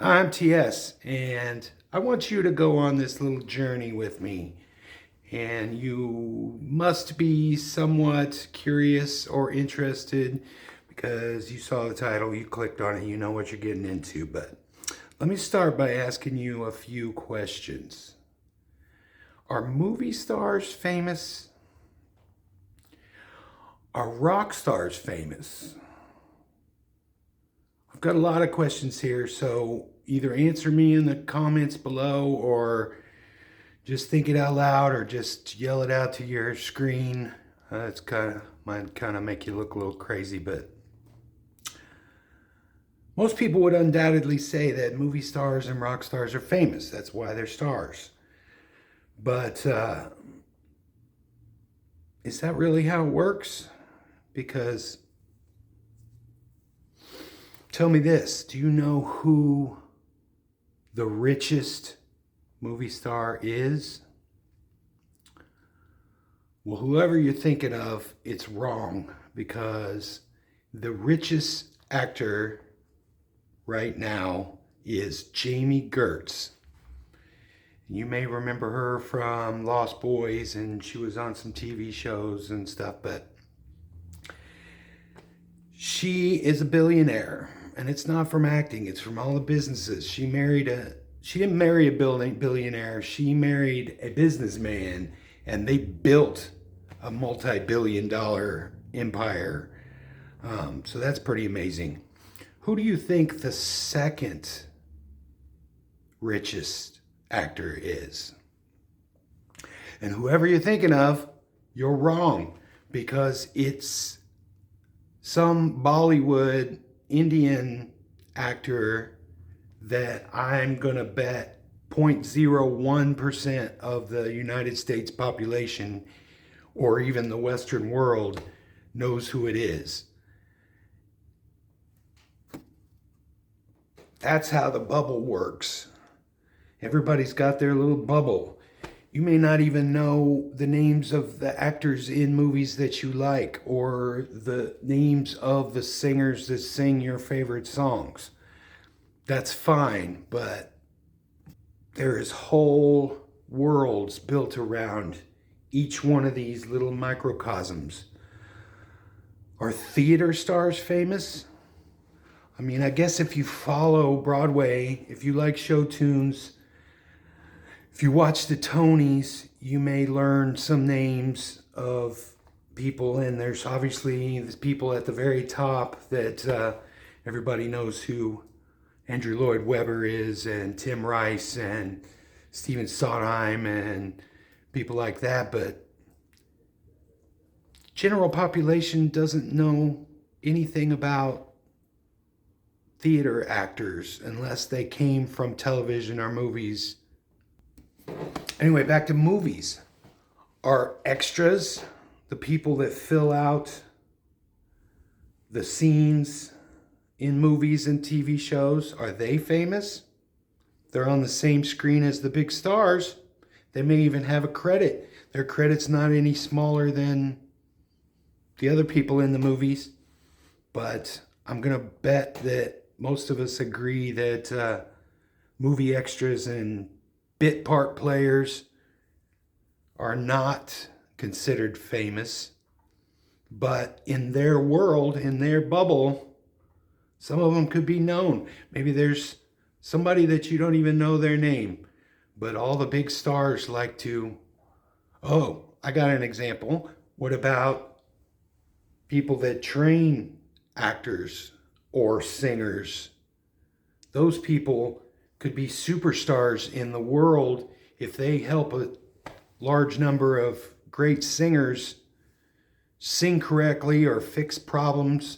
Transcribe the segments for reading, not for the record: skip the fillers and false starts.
I'm TS, and I want you to go on this little journey with me. And you must be somewhat curious or interested because you saw the title, you clicked on it, you know what you're getting into. But let me start by asking you a few questions. Are movie stars famous? Are rock stars famous? I've got a lot of questions here, so either answer me in the comments below or just think it out loud or just yell it out to your screen. It's might kind of make you look a little crazy, but most people would undoubtedly say that movie stars and rock stars are famous. That's why they're stars. But is that really how it works? Because tell me this, do you know who the richest movie star is? Well, whoever you're thinking of, it's wrong, because the richest actor right now is Jami Gertz. You may remember her from Lost Boys, and she was on some TV shows and stuff, but she is a billionaire, and it's not from acting, it's from all the businesses. She didn't marry a billionaire, she married a businessman, and they built a multi-billion-dollar empire. So that's pretty amazing. Who do you think the second richest actor is? And whoever you're thinking of, you're wrong, because it's some Bollywood Indian actor that I'm gonna bet 0.01% of the United States population or even the Western world knows who it is. That's how the bubble works. Everybody's got their little bubble. You may not even know the names of the actors in movies that you like or the names of the singers that sing your favorite songs. That's fine, but there is whole worlds built around each one of these little microcosms. Are theater stars famous? I mean, I guess if you follow Broadway, if you like show tunes, if you watch the Tonys, you may learn some names of people, and there's obviously the people at the very top that everybody knows who Andrew Lloyd Webber is, and Tim Rice, and Stephen Sondheim, and people like that, but general population doesn't know anything about theater actors unless they came from television or movies. Anyway, back to movies. Are extras, the people that fill out the scenes in movies and TV shows, are they famous? They're on the same screen as the big stars. They may even have a credit. Their credit's not any smaller than the other people in the movies. But I'm going to bet that most of us agree that movie extras and bit part players are not considered famous. But in their world, in their bubble, some of them could be known. Maybe there's somebody that you don't even know their name, but all the big stars like to, oh, I got an example. What about people that train actors or singers? Those people could be superstars in the world if they help a large number of great singers sing correctly or fix problems.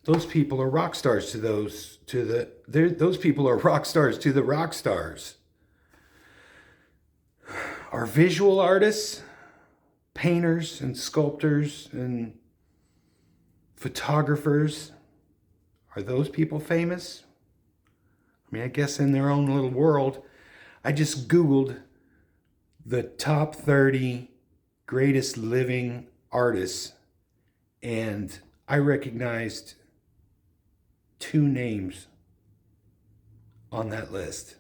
Those people are rock stars to those people are rock stars to the rock stars. Are visual artists, painters and sculptors and photographers, are those people famous? I mean, I guess in their own little world. I just Googled the top 30 greatest living artists, and I recognized two names. on that list.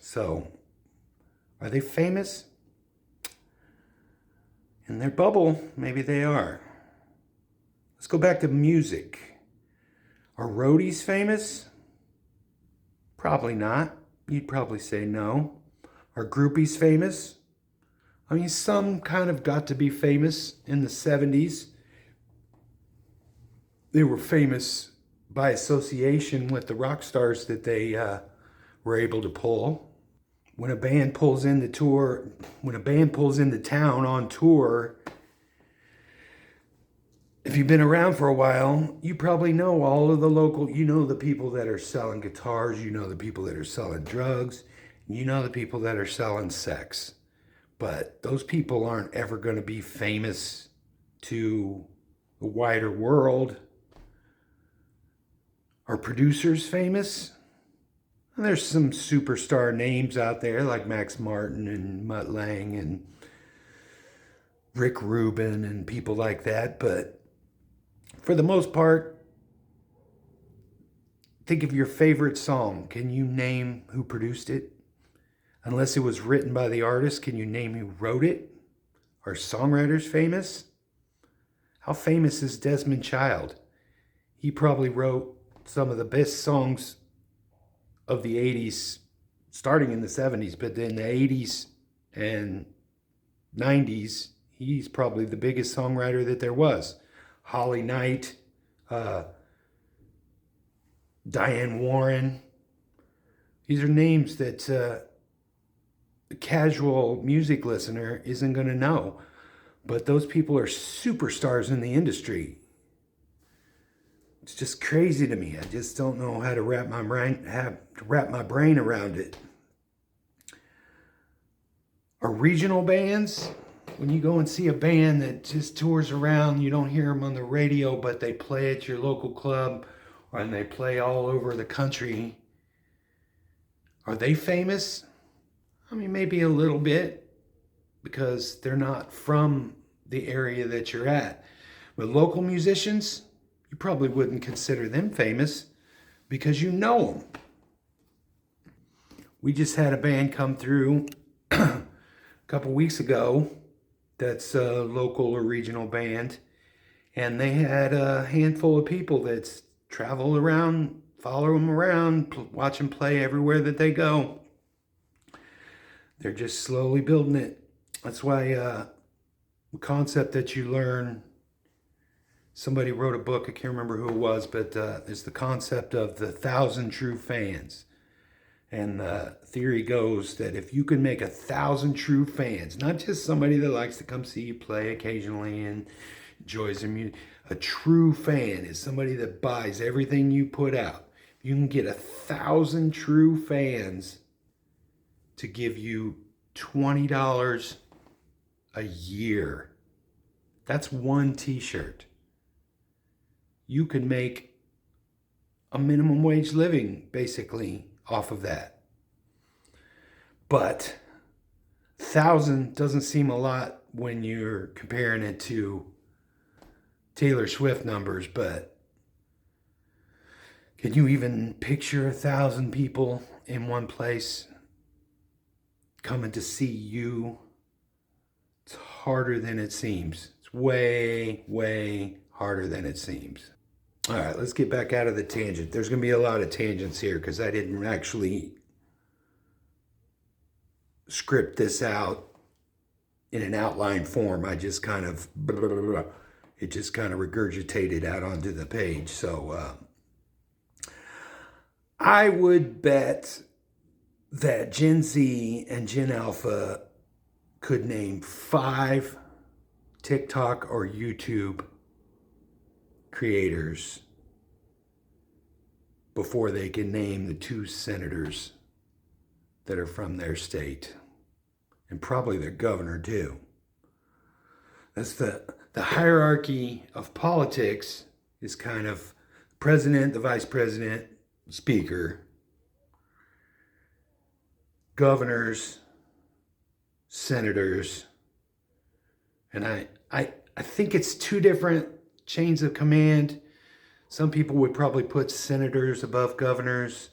So, are they famous? In their bubble, maybe they are. Let's go back to music. Are roadies famous? Probably not. You'd probably say no. Are groupies famous? I mean, some kind of got to be famous in the 70s. They were famous by association with the rock stars that they were able to pull. When a band pulls into town on tour, if you've been around for a while, you probably know all of the local, you know the people that are selling guitars, you know the people that are selling drugs, you know the people that are selling sex. But those people aren't ever going to be famous to the wider world. Are producers famous? And there's some superstar names out there like Max Martin and Mutt Lange and Rick Rubin and people like that. But for the most part, think of your favorite song. Can you name who produced it? Unless it was written by the artist, can you name who wrote it? Are songwriters famous? How famous is Desmond Child? He probably wrote some of the best songs of the 80s, starting in the 70s, but in the 80s and 90s, he's probably the biggest songwriter that there was. Holly Knight, Diane Warren. These are names that a casual music listener isn't going to know, but those people are superstars in the industry. It's just crazy to me. I just don't know how to wrap my brain around it. Are regional bands? When you go and see a band that just tours around, you don't hear them on the radio, but they play at your local club and they play all over the country. Are they famous? I mean, maybe a little bit because they're not from the area that you're at. But local musicians, you probably wouldn't consider them famous because you know them. We just had a band come through a couple weeks ago that's a local or regional band, and they had a handful of people that travel around, follow them around, watch them play everywhere that they go. They're just slowly building it. That's why the concept that you learn, somebody wrote a book, I can't remember who it was, but it's the concept of the 1,000 true fans. And the theory goes that if you can make 1,000 true fans, not just somebody that likes to come see you play occasionally and enjoys the music, a true fan is somebody that buys everything you put out. If you can get 1,000 true fans to give you $20 a year, that's one t-shirt. You could make a minimum wage living basically off of that. But 1,000 doesn't seem a lot when you're comparing it to Taylor Swift numbers, but can you even picture 1,000 people in one place coming to see you? It's harder than it seems. It's way, way harder than it seems. All right, let's get back out of the tangent. There's going to be a lot of tangents here because I didn't actually script this out in an outline form. I just kind of, it just kind of regurgitated out onto the page. So I would bet that Gen Z and Gen Alpha could name 5 TikTok or YouTube creators before they can name the 2 senators that are from their state, and probably their governor too. That's the hierarchy of politics is kind of president, the vice president, speaker, governors, senators, and I think it's 2 different chains of command. Some people would probably put senators above governors.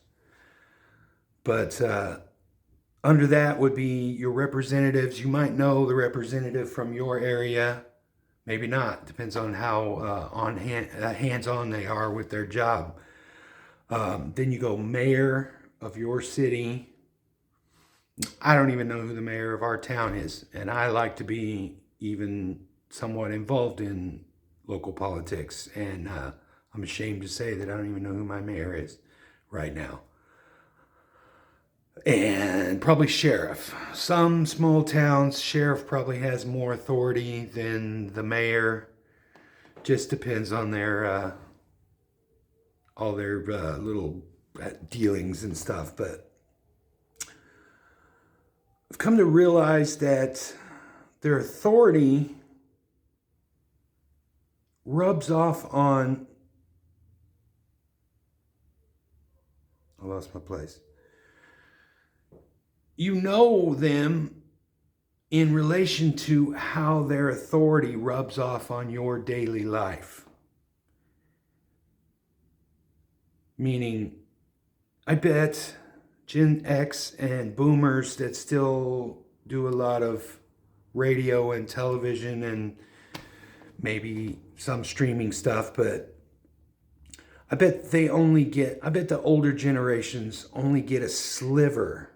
But under that would be your representatives. You might know the representative from your area, maybe not. Depends on how hands-on they are with their job. Then you go mayor of your city. I don't even know who the mayor of our town is, and I like to be even somewhat involved in local politics, and I'm ashamed to say that I don't even know who my mayor is right now. And probably sheriff. Some small towns, sheriff probably has more authority than the mayor. Just depends on their all their little dealings and stuff. But I've come to realize that their authority rubs off on... I lost my place. You know them in relation to how their authority rubs off on your daily life. Meaning, I bet Gen X and boomers that still do a lot of radio and television and maybe some streaming stuff, but I bet the older generations only get a sliver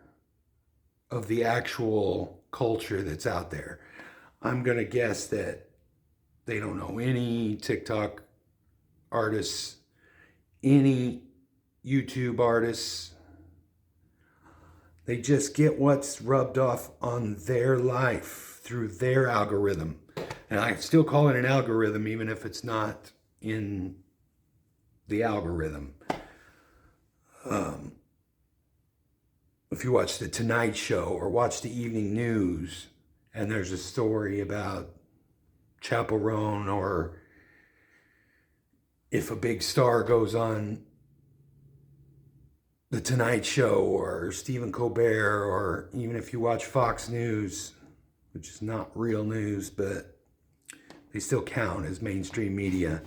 of the actual culture that's out there. I'm going to guess that they don't know any TikTok artists, any YouTube artists. They just get what's rubbed off on their life through their algorithm. And I still call it an algorithm, even if it's not in the algorithm. If you watch The Tonight Show or watch the evening news and there's a story about Chappell Roan, or if a big star goes on The Tonight Show or Stephen Colbert, or even if you watch Fox News, which is not real news, but they still count as mainstream media.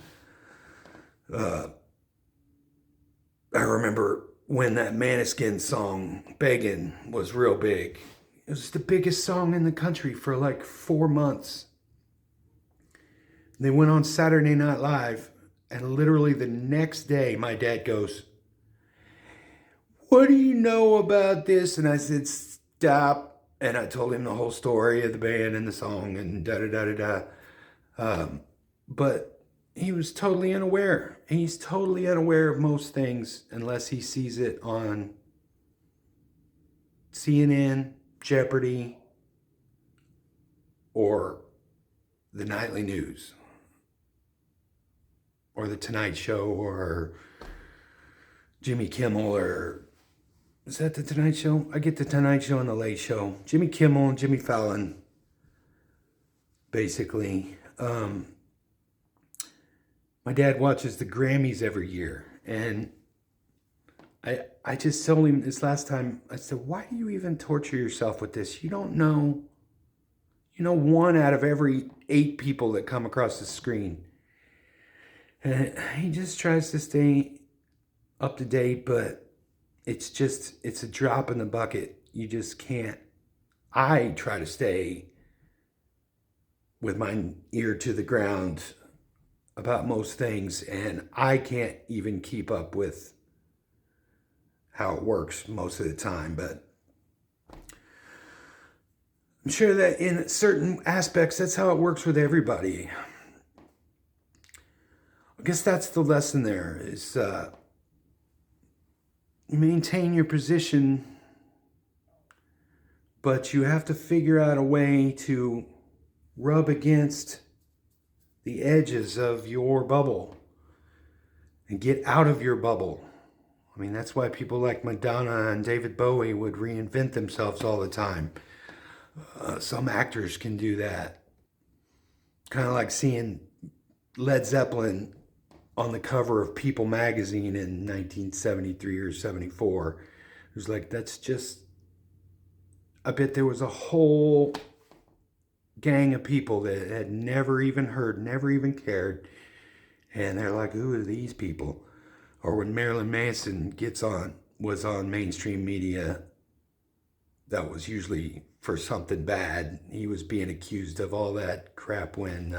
I remember when that Maneskin song, Beggin', was real big. It was the biggest song in the country for like 4 months. They went on Saturday Night Live, and literally the next day, my dad goes, "What do you know about this?" And I said, "Stop." And I told him the whole story of the band and the song and da-da-da-da-da. But he was totally unaware. He's totally unaware of most things unless he sees it on CNN, Jeopardy, or the nightly news, or the Tonight Show, or Jimmy Kimmel, or... Is that the Tonight Show? I get the Tonight Show and the Late Show. Jimmy Kimmel and Jimmy Fallon, basically. My dad watches the Grammys every year, and I just told him this last time, I said, "Why do you even torture yourself with this? You don't know, 1 out of every 8 people that come across the screen." And he just tries to stay up to date, but it's a drop in the bucket. You just can't. I try to stay with my ear to the ground about most things, and I can't even keep up with how it works most of the time, but I'm sure that in certain aspects that's how it works with everybody. I guess that's the lesson there, is maintain your position, but you have to figure out a way to rub against the edges of your bubble and get out of your bubble. I mean, that's why people like Madonna and David Bowie would reinvent themselves all the time. Some actors can do that. Kind of like seeing Led Zeppelin on the cover of People magazine in 1973 or 74. It was like, that's just... I bet there was a whole gang of people that had never even heard, never even cared, and they're like, "Who are these people?" Or when Marilyn Manson gets on was on mainstream media, that was usually for something bad. He was being accused of all that crap when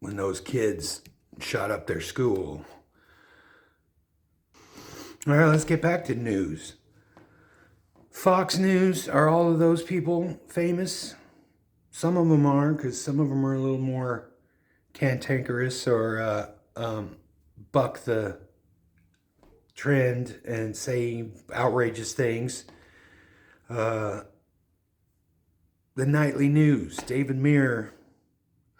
those kids shot up their school. All right, let's get back to news. Fox News, are all of those people famous? Some of them are, because some of them are a little more cantankerous or buck the trend and say outrageous things. The nightly news, David Muir,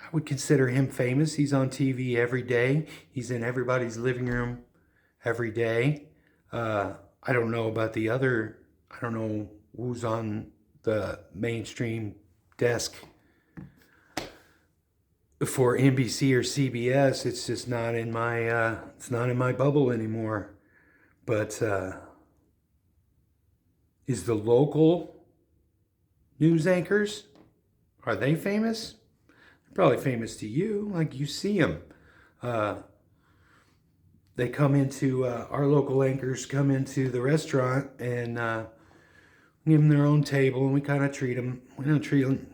I would consider him famous. He's on TV every day. He's in everybody's living room every day. I don't know about the other, I don't know who's on the mainstream desk for NBC or CBS. It's just not in my, it's not in my bubble anymore. But is the local news anchors, are they famous? They're probably famous to you, like you see them. They come into, our local anchors come into the restaurant and give them their own table, and we kind of treat them. We don't treat them,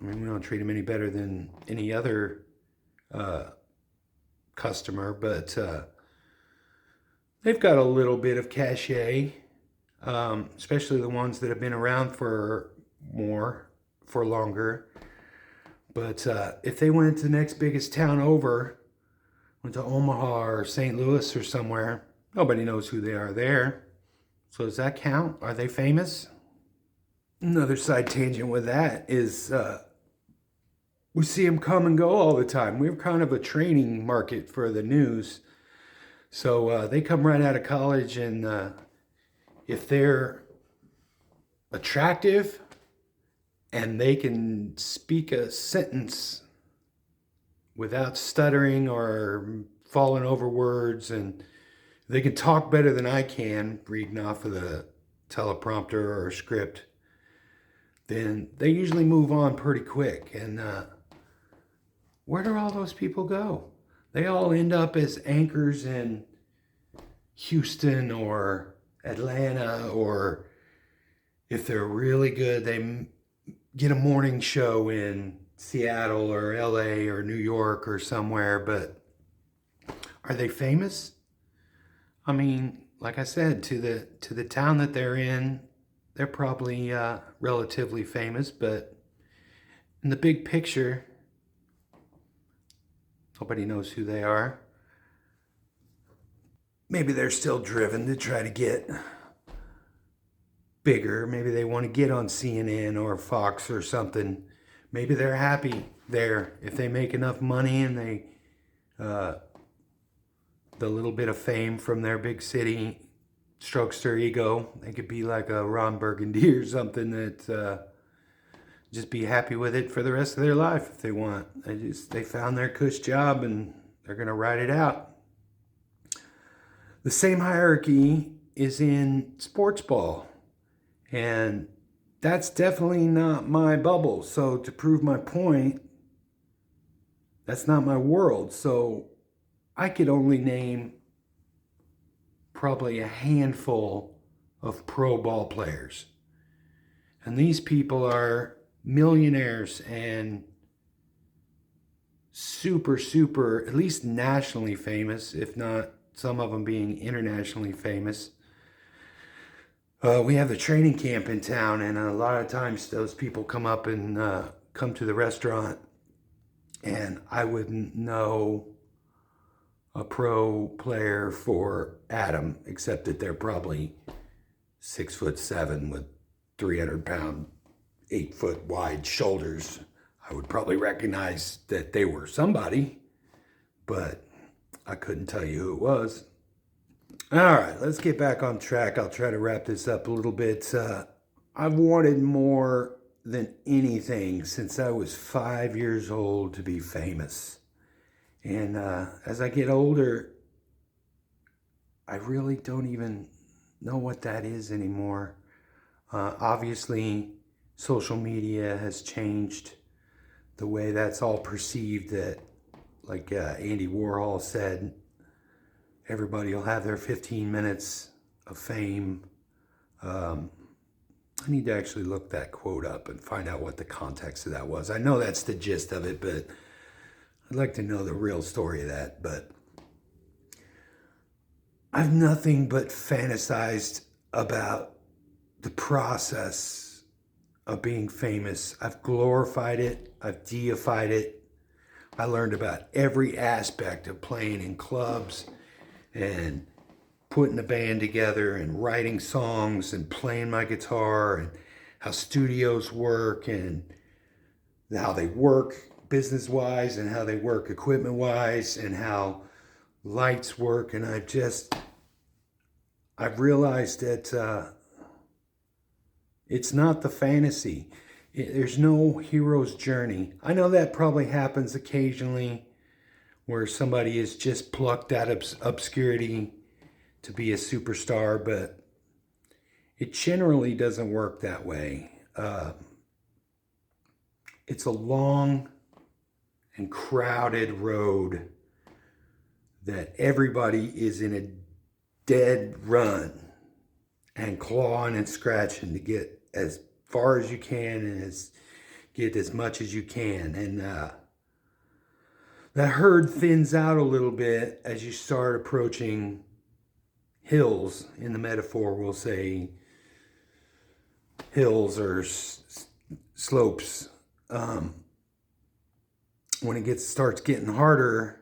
I mean, we don't treat them any better than any other customer, but they've got a little bit of cachet, especially the ones that have been around for longer. But if they went to the next biggest town over, went to Omaha or St. Louis or somewhere, nobody knows who they are there. So does that count? Are they famous? Another side tangent with that is we see them come and go all the time. We're kind of a training market for the news. So they come right out of college, and if they're attractive and they can speak a sentence without stuttering or falling over words, and they can talk better than I can reading off of the teleprompter or script, then they usually move on pretty quick. And where do all those people go? They all end up as anchors in Houston or Atlanta, or if they're really good, they get a morning show in Seattle or LA or New York or somewhere. But are they famous? I mean, like I said, to the town that they're in, they're probably relatively famous, but in the big picture, nobody knows who they are. Maybe they're still driven to try to get bigger. Maybe they want to get on CNN or Fox or something. Maybe they're happy there. If they make enough money and they, the little bit of fame from their big city strokes their ego, they could be like a Ron Burgundy or something that just be happy with it for the rest of their life if they want. They found their cush job and they're gonna ride it out. The same hierarchy is in sports ball, and that's definitely not my bubble. So to prove my point, that's not my world. So I could only name probably a handful of pro ball players. And these people are millionaires and super, at least nationally famous, if not some of them being internationally famous. We have the training camp in town, and a lot of times those people come up and come to the restaurant, and I wouldn't know a pro player for Adam, except that they're probably 6'7" with 300-pound, 8-foot wide shoulders. I would probably recognize that they were somebody, but I couldn't tell you who it was. All right, let's get back on track. I'll try to wrap this up a little bit. I've wanted more than anything since I was 5 years old to be famous. And as I get older, I really don't even know what that is anymore. Obviously, social media has changed the way that's all perceived, that like Andy Warhol said, everybody will have their 15 minutes of fame. I need to actually look that quote up and find out what the context of that was. I know that's the gist of it, but I'd like to know the real story of that. But I've nothing but fantasized about the process of being famous. I've glorified it. I've deified it. I learned about every aspect of playing in clubs and putting a band together and writing songs and playing my guitar and how studios work and how they work business-wise and how they work equipment-wise and how lights work. And I've realized that it's not the fantasy. There's no hero's journey. I know that probably happens occasionally where somebody is just plucked out of obscurity to be a superstar, but it generally doesn't work that way. It's a long and crowded road that everybody is in a dead run and clawing and scratching to get as far as you can and get as much as you can. And the herd thins out a little bit as you start approaching hills. In the metaphor, we'll say hills or slopes. When it starts getting harder,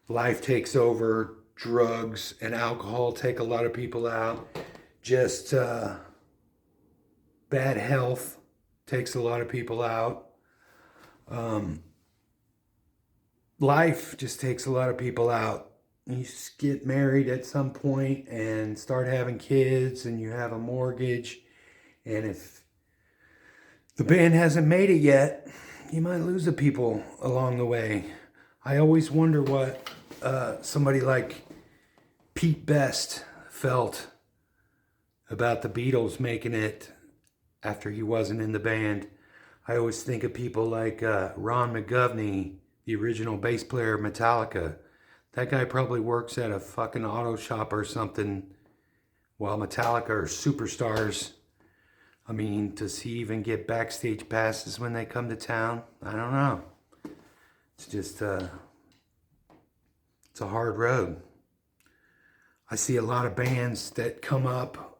life takes over. Drugs and alcohol take a lot of people out. Just bad health takes a lot of people out. Life just takes a lot of people out. You get married at some point and start having kids and you have a mortgage. And if the band hasn't made it yet, you might lose the people along the way. I always wonder what somebody like Pete Best felt about the Beatles making it after he wasn't in the band. I always think of people like Ron McGovney, the original bass player of Metallica. That guy probably works at a fucking auto shop or something while Metallica are superstars. I mean, does he even get backstage passes when they come to town? I don't know. It's just, it's a hard road. I see a lot of bands that come up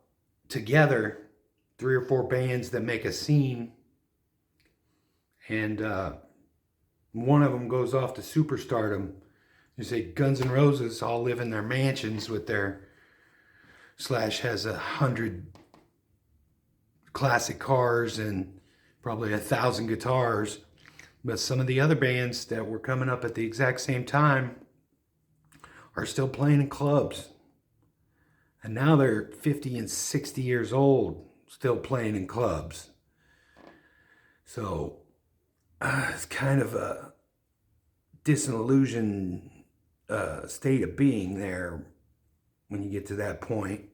together, 3 or 4 bands that make a scene, and one of them goes off to superstardom. You say Guns N' Roses all live in their mansions with their Slash has 100 classic cars and probably 1,000 guitars. But some of the other bands that were coming up at the exact same time are still playing in clubs. And now they're 50 and 60 years old, still playing in clubs. So it's kind of a disillusioned state of being there when you get to that point.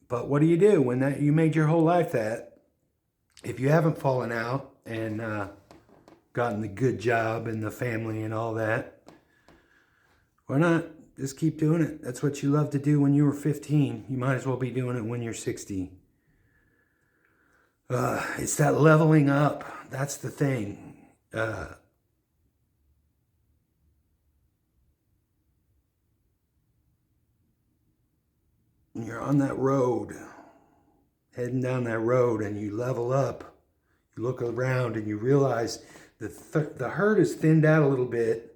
But what do you do when you made your whole life that? If you haven't fallen out and gotten the good job and the family and all that, why not just keep doing it? That's what you loved to do when you were 15. You might as well be doing it when you're 60. It's that leveling up. That's the thing. You're on that road, heading down that road, and you level up. You look around and you realize the herd is thinned out a little bit,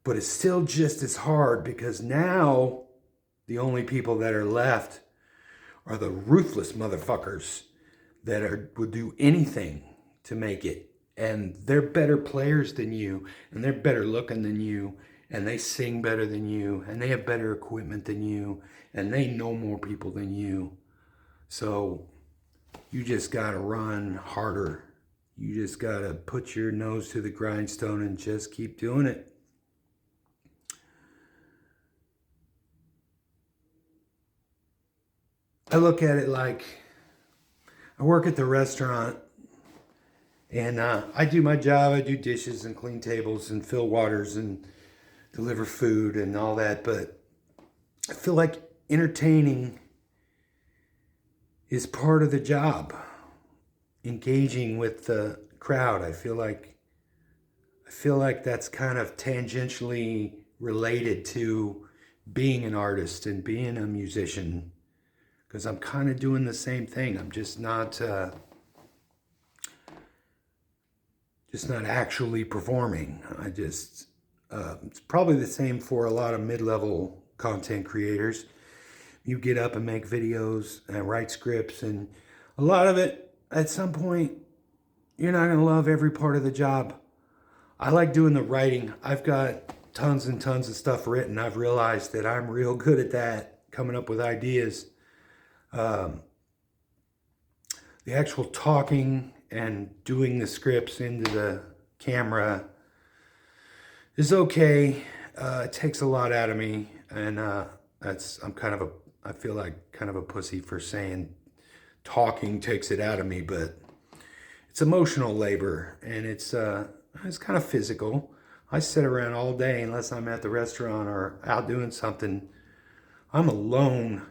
but it's still just as hard, because now the only people that are left are the ruthless motherfuckers that would do anything to make it. And they're better players than you, and they're better looking than you, and they sing better than you, and they have better equipment than you, and they know more people than you. So you just gotta run harder. You just gotta put your nose to the grindstone and just keep doing it. I look at it like I work at the restaurant, And I do my job. I do dishes and clean tables and fill waters and deliver food and all that. But I feel like entertaining is part of the job. Engaging with the crowd. I feel like that's kind of tangentially related to being an artist and being a musician, because I'm kind of doing the same thing. I'm just not actually performing. It's probably the same for a lot of mid-level content creators. You get up and make videos and write scripts, and a lot of it, at some point, you're not going to love every part of the job. I like doing the writing. I've got tons and tons of stuff written. I've realized that I'm real good at that, coming up with ideas. The actual talking and doing the scripts into the camera is okay. It takes a lot out of me, and I feel like kind of a pussy for saying talking takes it out of me, but it's emotional labor, and it's kind of physical. I sit around all day unless I'm at the restaurant or out doing something. I'm alone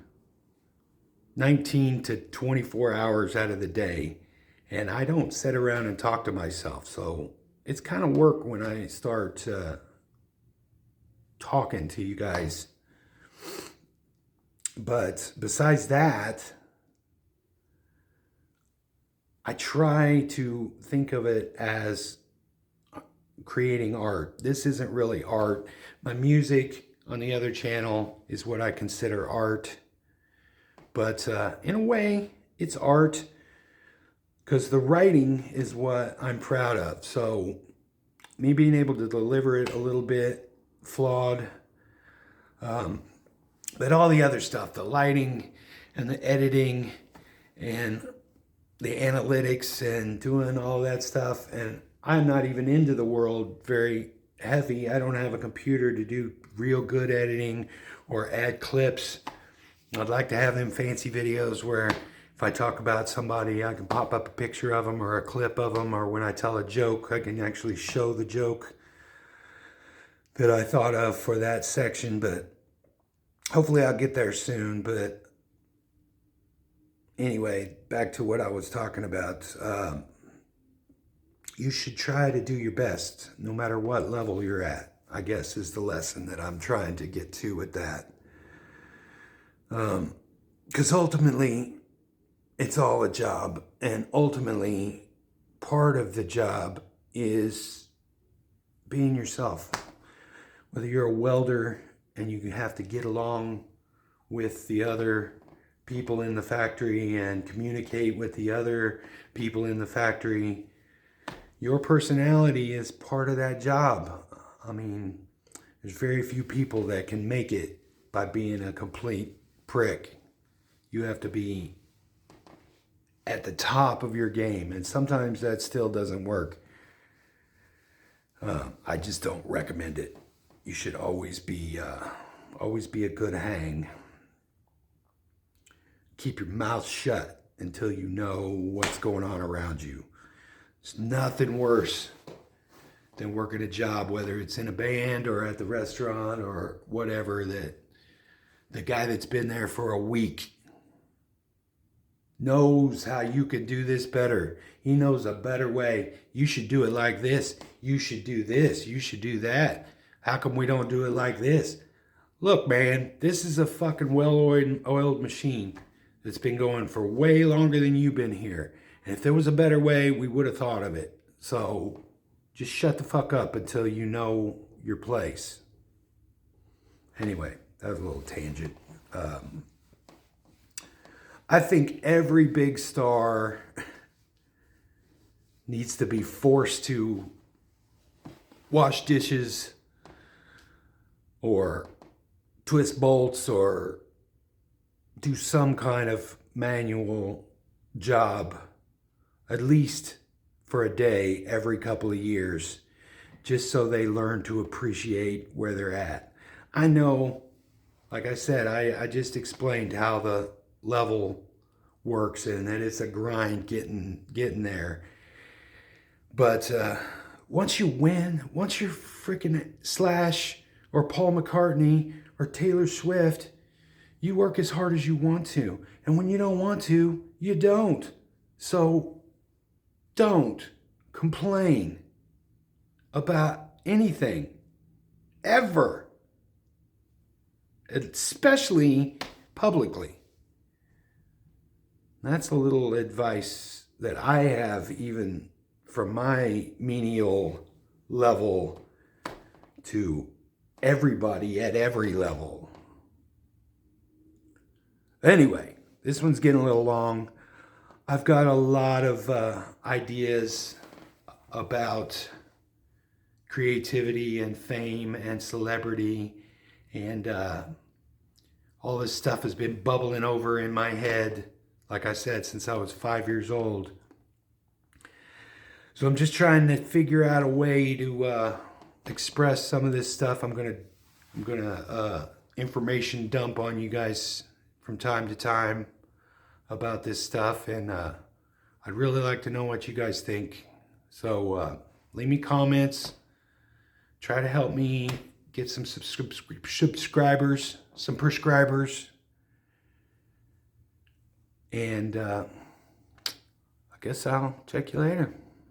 19 to 24 hours out of the day, and I don't sit around and talk to myself. So it's kind of work when I start talking to you guys. But besides that, I try to think of it as creating art. This isn't really art. My music on the other channel is what I consider art. But in a way, it's art, because the writing is what I'm proud of. So me being able to deliver it a little bit flawed, but all the other stuff, the lighting and the editing and the analytics and doing all that stuff. And I'm not even into the world very heavy. I don't have a computer to do real good editing or add clips. I'd like to have them fancy videos where if I talk about somebody, I can pop up a picture of them or a clip of them, or when I tell a joke, I can actually show the joke that I thought of for that section. But hopefully I'll get there soon. But anyway, back to what I was talking about. You should try to do your best, no matter what level you're at, I guess, is the lesson that I'm trying to get to with that. Because ultimately, it's all a job. And ultimately, part of the job is being yourself. Whether you're a welder and you have to get along with the other people in the factory and communicate with the other people in the factory, your personality is part of that job. I mean, there's very few people that can make it by being a complete prick. You have to be at the top of your game, and sometimes that still doesn't work. I just don't recommend it. You should always be a good hang. Keep your mouth shut until you know what's going on around you. There's nothing worse than working a job, whether it's in a band or at the restaurant or whatever, that the guy that's been there for a week knows how you could do this better. He knows a better way. You should do it like this. You should do this. You should do that. How come we don't do it like this? Look, man, this is a fucking well-oiled machine that's been going for way longer than you've been here. And if there was a better way, we would have thought of it. So just shut the fuck up until you know your place. Anyway, that was a little tangent. I think every big star needs to be forced to wash dishes or twist bolts or do some kind of manual job, at least for a day every couple of years, just so they learn to appreciate where they're at. I know, like I said, I just explained how the level works and that it's a grind getting there. But once you win, once you're freaking Slash or Paul McCartney or Taylor Swift, you work as hard as you want to. And when you don't want to, you don't. So don't complain about anything, ever. Especially publicly. That's a little advice that I have, even from my menial level, to everybody at every level. Anyway, this one's getting a little long. I've got a lot of ideas about creativity and fame and celebrity, and all this stuff has been bubbling over in my head, like I said, since I was 5 years old. So I'm just trying to figure out a way to express some of this stuff. I'm gonna information dump on you guys from time to time about this stuff, and I'd really like to know what you guys think. So leave me comments. Try to help me get some subscribers, some prescribers, and I guess I'll check you later.